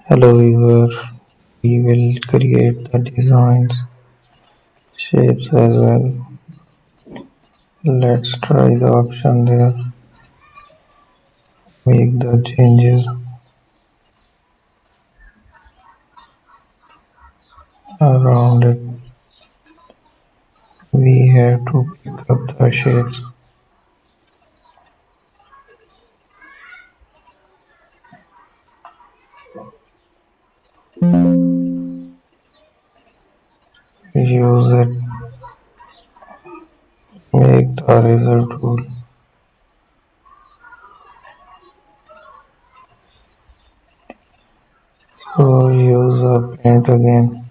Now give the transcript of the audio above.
Hello viewer, we will create the designs, shapes as well. Let's try the option there, make the changes around it. We have to pick up the shapes. Use it, make the eraser tool. So use the paint again.